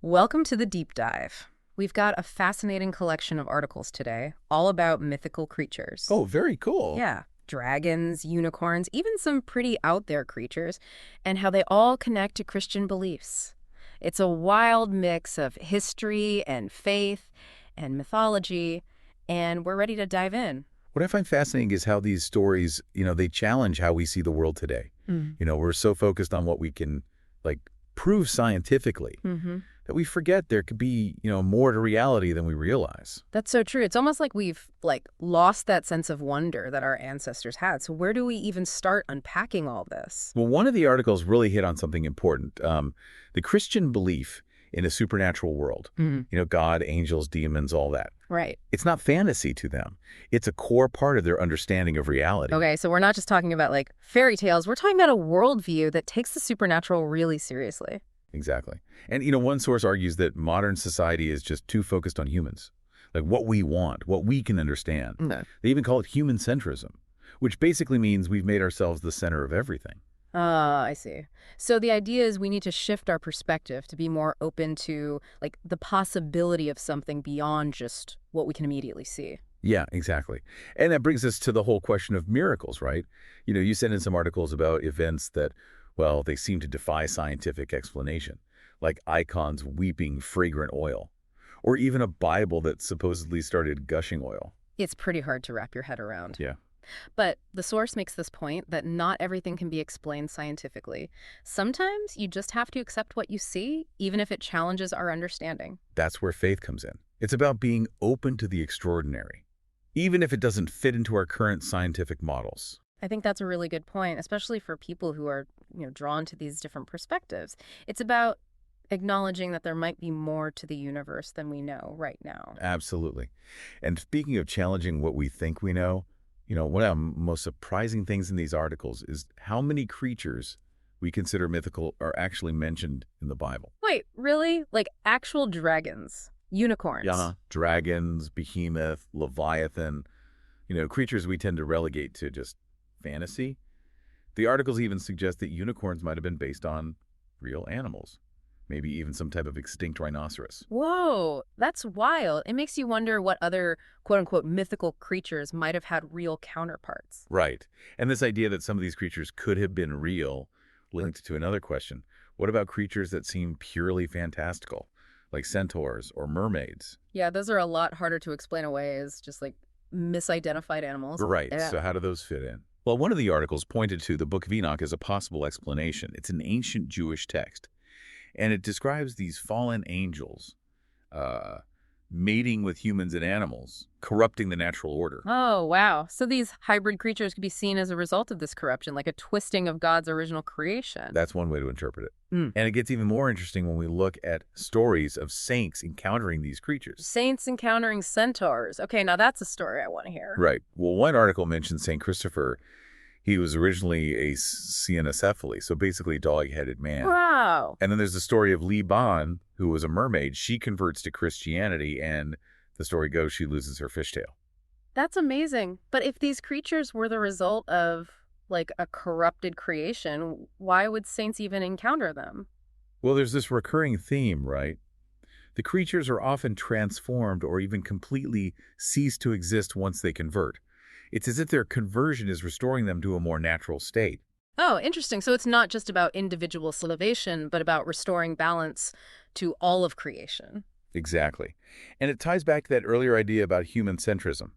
Welcome to the deep dive. We've got a fascinating collection of articles today, all about mythical creatures. Oh, very cool. Yeah, dragons, unicorns, even some pretty out there creatures, and how they all connect to Christian beliefs. It's a wild mix of history and faith and mythology, and we're ready to dive in. What I find fascinating is how these stories, they challenge how we see the world today. Mm. We're so focused on what we can, like, prove scientifically Mm-hmm. that we forget there could be, more to reality than we realize. That's so true. It's almost like we've lost that sense of wonder that our ancestors had. So where do we even start unpacking all this? Well, one of the articles really hit on something important. The Christian belief in a supernatural world, Mhm. God, angels, demons, all that. Right. It's not fantasy to them. It's a core part of their understanding of reality. Okay, so we're not just talking about fairy tales. We're talking about a worldview that takes the supernatural really seriously. Exactly. And, one source argues that modern society is just too focused on humans, like what we want, what we can understand. No. They even call it human centrism, which basically means we've made ourselves the center of everything. Ah, I see. So the idea is we need to shift our perspective to be more open to the possibility of something beyond just what we can immediately see. Yeah, exactly. And that brings us to the whole question of miracles, right? You sent in some articles about events that, well, they seem to defy scientific explanation, like icons weeping fragrant oil, or even a Bible that supposedly started gushing oil. It's pretty hard to wrap your head around. Yeah. But the source makes this point that not everything can be explained scientifically. Sometimes you just have to accept what you see, even if it challenges our understanding. That's where faith comes in. It's about being open to the extraordinary, even if it doesn't fit into our current scientific models. I think that's a really good point, especially for people who are, drawn to these different perspectives. It's about acknowledging that there might be more to the universe than we know right now. Absolutely. And speaking of challenging what we think we know, one of the most surprising things in these articles is how many creatures we consider mythical are actually mentioned in the Bible. Wait, really? Like actual dragons, unicorns? Yeah. Dragons, behemoth, leviathan, creatures we tend to relegate to just fantasy. The articles even suggest that unicorns might have been based on real animals, maybe even some type of extinct rhinoceros. Whoa, that's wild. It makes you wonder what other quote-unquote mythical creatures might have had real counterparts. Right. And this idea that some of these creatures could have been real linked to another question. What about creatures that seem purely fantastical, like centaurs or mermaids? Yeah, those are a lot harder to explain away as just misidentified animals. Right. Yeah. So how do those fit in? Well, one of the articles pointed to the Book of Enoch as a possible explanation. It's an ancient Jewish text, and it describes these fallen angels mating with humans and animals, corrupting the natural order. Oh, wow. So these hybrid creatures could be seen as a result of this corruption, like a twisting of God's original creation. That's one way to interpret it. Mm. And it gets even more interesting when we look at stories of saints encountering these creatures. Saints encountering centaurs. Okay, now that's a story I want to hear. Right. Well, one article mentions St. Christopher. He was originally a cyanocephaly, so basically a dog-headed man. Wow. And then there's the story of Liban, who was a mermaid. She converts to Christianity, and the story goes she loses her fishtail. That's amazing. But if these creatures were the result of, a corrupted creation, why would saints even encounter them? Well, there's this recurring theme, right? The creatures are often transformed or even completely cease to exist once they convert. It's as if their conversion is restoring them to a more natural state. Oh, interesting. So it's not just about individual salvation, but about restoring balance to all of creation. Exactly. And it ties back to that earlier idea about human centrism.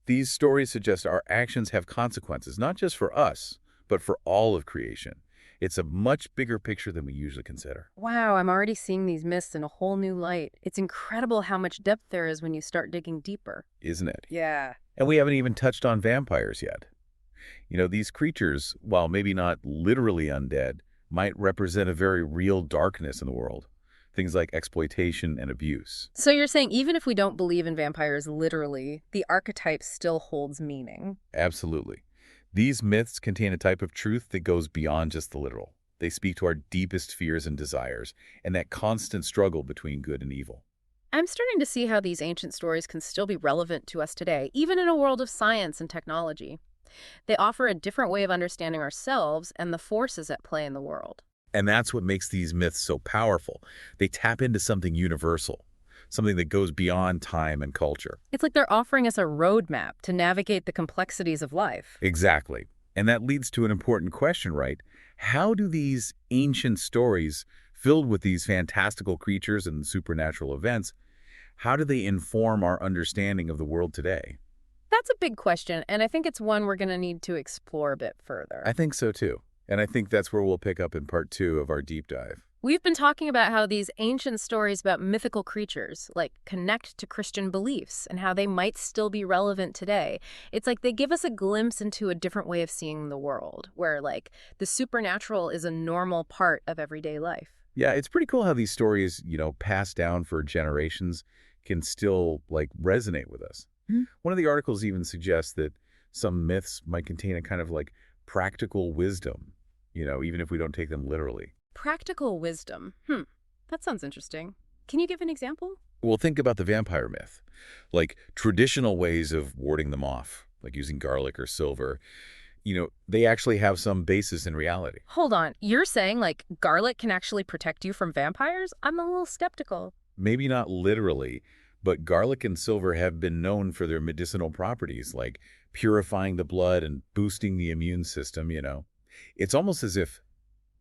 These stories suggest our actions have consequences, not just for us, but for all of creation. It's a much bigger picture than we usually consider. Wow, I'm already seeing these myths in a whole new light. It's incredible how much depth there is when you start digging deeper. Isn't it? Yeah. And we haven't even touched on vampires yet. These creatures, while maybe not literally undead, might represent a very real darkness in the world. Things like exploitation and abuse. So you're saying even if we don't believe in vampires literally, the archetype still holds meaning? Absolutely. These myths contain a type of truth that goes beyond just the literal. They speak to our deepest fears and desires, and that constant struggle between good and evil. I'm starting to see how these ancient stories can still be relevant to us today, even in a world of science and technology. They offer a different way of understanding ourselves and the forces at play in the world. And that's what makes these myths so powerful. They tap into something universal, something that goes beyond time and culture. It's like they're offering us a roadmap to navigate the complexities of life. Exactly. And that leads to an important question, right? How do these ancient stories, filled with these fantastical creatures and supernatural events, how do they inform our understanding of the world today? That's a big question, and I think it's one we're going to need to explore a bit I further. think so too. And I think that's where we'll pick up in part 2 of our deep dive. We've been talking about how these ancient stories about mythical creatures, like, connect to Christian beliefs and how they might still be relevant today. It's like they give us a glimpse into a different way of seeing the world, where, like, the supernatural is a normal part of everyday life. Yeah, it's pretty cool how these stories, passed down for generations can still resonate with us. Mhm. One of the articles even suggests that some myths might contain a kind of practical wisdom, even if we don't take them literally. Practical wisdom. That sounds interesting. Can you give an example? Well, think about the vampire myth, like traditional ways of warding them off, like using garlic or silver. They actually have some basis in reality. Hold on. You're saying, like, garlic can actually protect you from vampires? I'm a little skeptical. Maybe not literally, but garlic and silver have been known for their medicinal properties, like purifying the blood and boosting the immune system. It's almost as if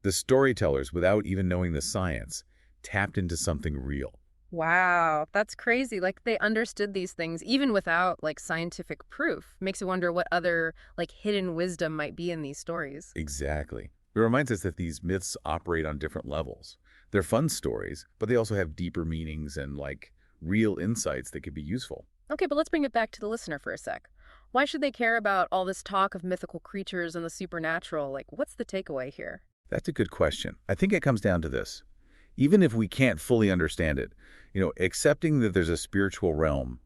the storytellers, without even knowing the science, tapped into something real. Wow, that's crazy. Like, they understood these things even without, like, scientific proof. Makes you wonder what other, like, hidden wisdom might be in these stories. Exactly. It reminds us that these myths operate on different levels. They're fun stories, but they also have deeper meanings and, real insights that could be useful. Okay, but let's bring it back to the listener for a sec. Why should they care about all this talk of mythical creatures and the supernatural? Like, what's the takeaway here? That's a good question. I think it comes down to this. Even if we can't fully understand it, accepting that there's a spiritual realm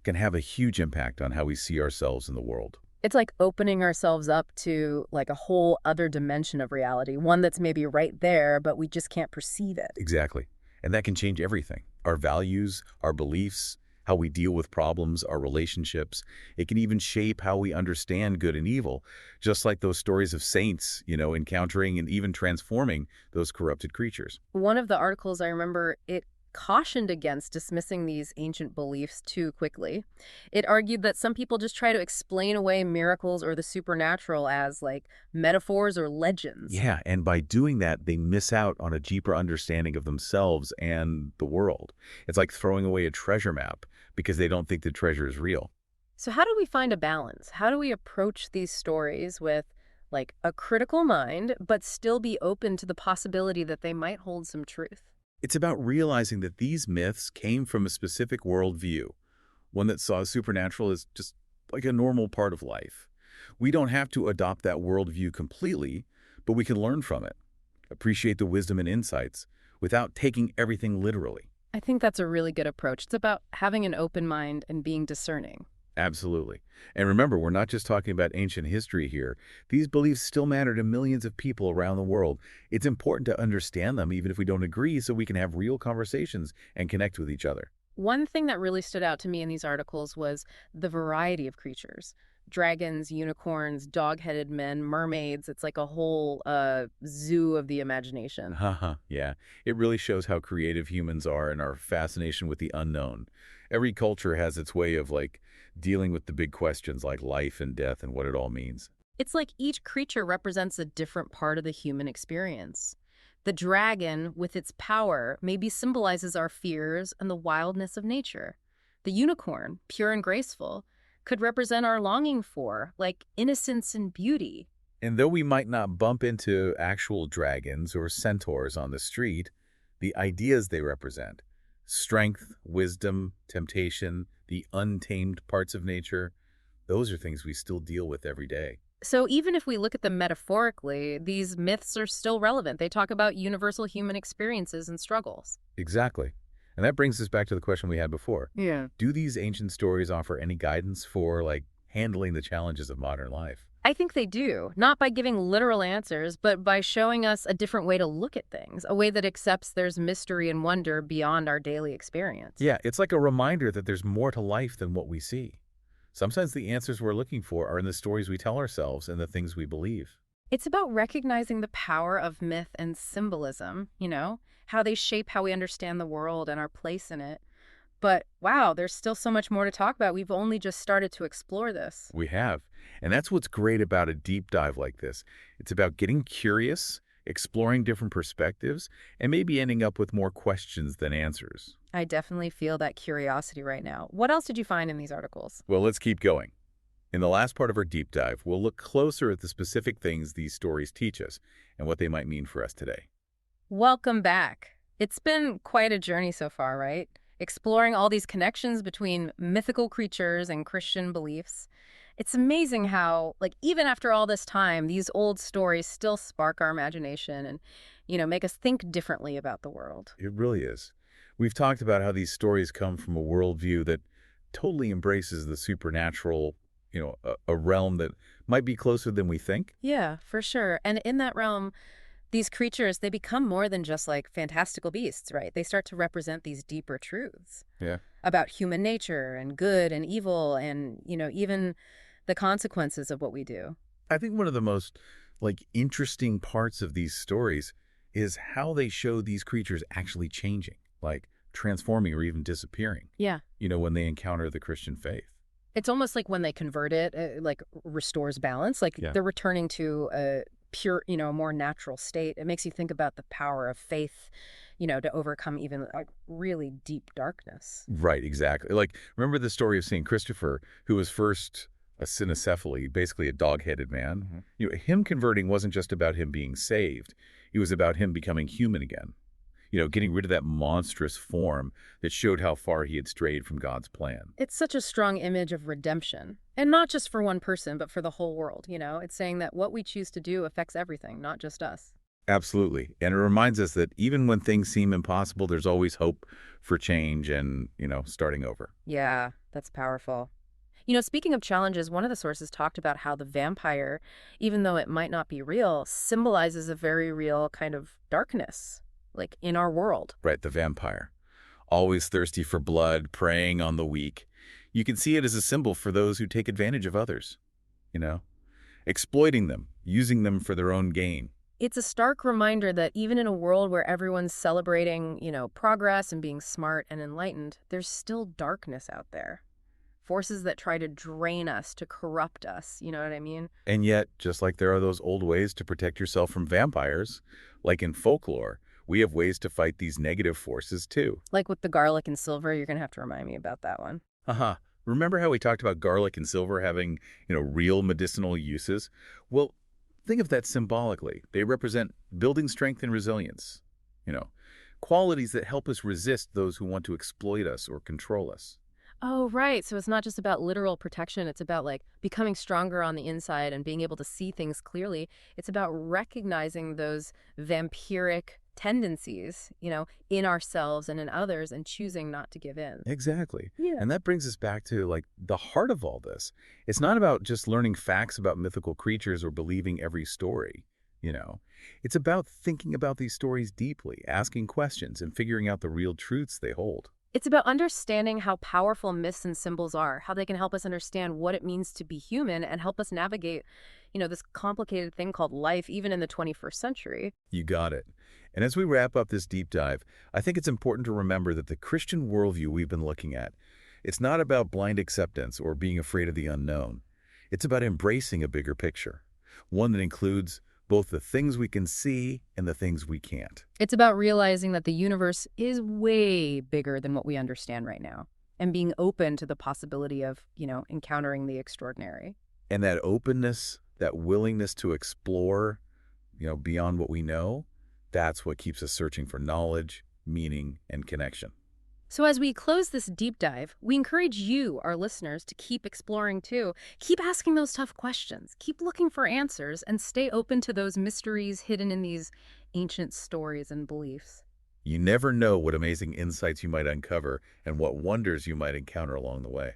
can have a huge impact on how we see ourselves in the world. It's like opening ourselves up to, like, a whole other dimension of reality, one that's maybe right there, but we just can't perceive it. Exactly. And that can change everything. Our values, our beliefs, how we deal with problems, our relationships. It can even shape how we understand good and evil, just like those stories of saints, encountering and even transforming those corrupted creatures. One of the articles I remember, it cautioned against dismissing these ancient beliefs too quickly. It argued that some people just try to explain away miracles or the supernatural as, like, metaphors or legends. Yeah, and by doing that, they miss out on a deeper understanding of themselves and the world. It's like throwing away a treasure map because they don't think the treasure is real. So how do we find a balance? How do we approach these stories with, like, a critical mind, but still be open to the possibility that they might hold some truth? It's about realizing that these myths came from a specific worldview, one that saw supernatural as just like a normal part of life. We don't have to adopt that worldview completely, but we can learn from it, appreciate the wisdom and insights without taking everything literally. I think that's a really good approach. It's about having an open mind and being discerning. Absolutely. And remember, we're not just talking about ancient history here. These beliefs still matter to millions of people around the world. It's important to understand them, even if we don't agree, so we can have real conversations and connect with each other. One thing that really stood out to me in these articles was the variety of creatures. Dragons, unicorns, dog-headed men, mermaids. It's like a whole zoo of the imagination. Haha, yeah. It really shows how creative humans are and our fascination with the unknown. Every culture has its way of dealing with the big questions like life and death and what it all means. It's like each creature represents a different part of the human experience. The dragon, with its power, maybe symbolizes our fears and the wildness of nature. The unicorn, pure and graceful, could represent our longing for, like, innocence and beauty. And though we might not bump into actual dragons or centaurs on the street, the ideas they represent, strength, wisdom, temptation, the untamed parts of nature, those are things we still deal with every day. So even if we look at them metaphorically, these myths are still relevant. They talk about universal human experiences and struggles. Exactly. And that brings us back to the question we had before. Yeah. Do these ancient stories offer any guidance for, handling the challenges of modern life? I think they do, not by giving literal answers, but by showing us a different way to look at things, a way that accepts there's mystery and wonder beyond our daily experience. Yeah, it's like a reminder that there's more to life than what we see. Sometimes the answers we're looking for are in the stories we tell ourselves and the things we believe. It's about recognizing the power of myth and symbolism, how they shape how we understand the world and our place in it. But wow, there's still so much more to talk about. We've only just started to explore this. We have. And that's what's great about a deep dive like this. It's about getting curious, exploring different perspectives, and maybe ending up with more questions than answers. I definitely feel that curiosity right now. What else did you find in these articles? Well, let's keep going. In the last part of our deep dive, we'll look closer at the specific things these stories teach us and what they might mean for us today. Welcome back. It's been quite a journey so far, right? Exploring all these connections between mythical creatures and Christian beliefs. It's amazing how, like, even after all this time, these old stories still spark our imagination and, make us think differently about the world. It really is. We've talked about how these stories come from a worldview that totally embraces the supernatural, a realm that might be closer than we think. Yeah, for sure. And in that realm, these creatures, they become more than just like fantastical beasts, right? They start to represent these deeper truths Yeah. about human nature and good and evil and, even the consequences of what we do. I think one of the most interesting parts of these stories is how they show these creatures actually changing, like transforming or even disappearing, Yeah. when they encounter the Christian faith. It's almost like when they convert it, like restores balance, like Yeah. they're returning to a pure, more natural state. It makes you think about the power of faith, to overcome even like really deep darkness. Right, exactly. Like, remember the story of St. Christopher, who was first a cynocephaly, basically a dog-headed man? Him converting wasn't just about him being saved. It was about him becoming human again. Getting rid of that monstrous form that showed how far he had strayed from God's plan. It's such a strong image of redemption. And not just for one person, but for the whole world. It's saying that what we choose to do affects everything, not just us. Absolutely. And it reminds us that even when things seem impossible, there's always hope for change and, starting over. Yeah, that's powerful. Speaking of challenges, one of the sources talked about how the vampire, even though it might not be real, symbolizes a very real kind of darkness, like in our world. Right, the vampire. Always thirsty for blood, preying on the weak. You can see it as a symbol for those who take advantage of others, you know, exploiting them, using them for their own gain. It's a stark reminder that even in a world where everyone's celebrating, progress and being smart and enlightened, there's still darkness out there. Forces that try to drain us, to corrupt us, you know what I mean? And yet, just like there are those old ways to protect yourself from vampires, like in folklore, we have ways to fight these negative forces too. Like with the garlic and silver, you're going to have to remind me about that one. Haha. Remember how we talked about garlic and silver having, real medicinal uses? Well, think of that symbolically. They represent building strength and resilience, you know, qualities that help us resist those who want to exploit us or control us. Oh, right. So it's not just about literal protection. It's about like becoming stronger on the inside and being able to see things clearly. It's about recognizing those vampiric tendencies, in ourselves and in others and choosing not to give in. Exactly. Yeah. And that brings us back to the heart of all this. It's not about just learning facts about mythical creatures or believing every story, you know. It's about thinking about these stories deeply, asking questions, and figuring out the real truths they hold. It's about understanding how powerful myths and symbols are, how they can help us understand what it means to be human and help us navigate, this complicated thing called life, even in the 21st century. You got it. And as we wrap up this deep dive, I think it's important to remember that the Christian worldview we've been looking at, it's not about blind acceptance or being afraid of the unknown. It's about embracing a bigger picture, one that includes both the things we can see and the things we can't. It's about realizing that the universe is way bigger than what we understand right now and being open to the possibility of, encountering the extraordinary. And that openness, that willingness to explore, beyond what we know, that's what keeps us searching for knowledge, meaning, and connection. So as we close this deep dive, we encourage you, our listeners, to keep exploring too. Keep asking those tough questions. Keep looking for answers and stay open to those mysteries hidden in these ancient stories and beliefs. You never know what amazing insights you might uncover and what wonders you might encounter along the way.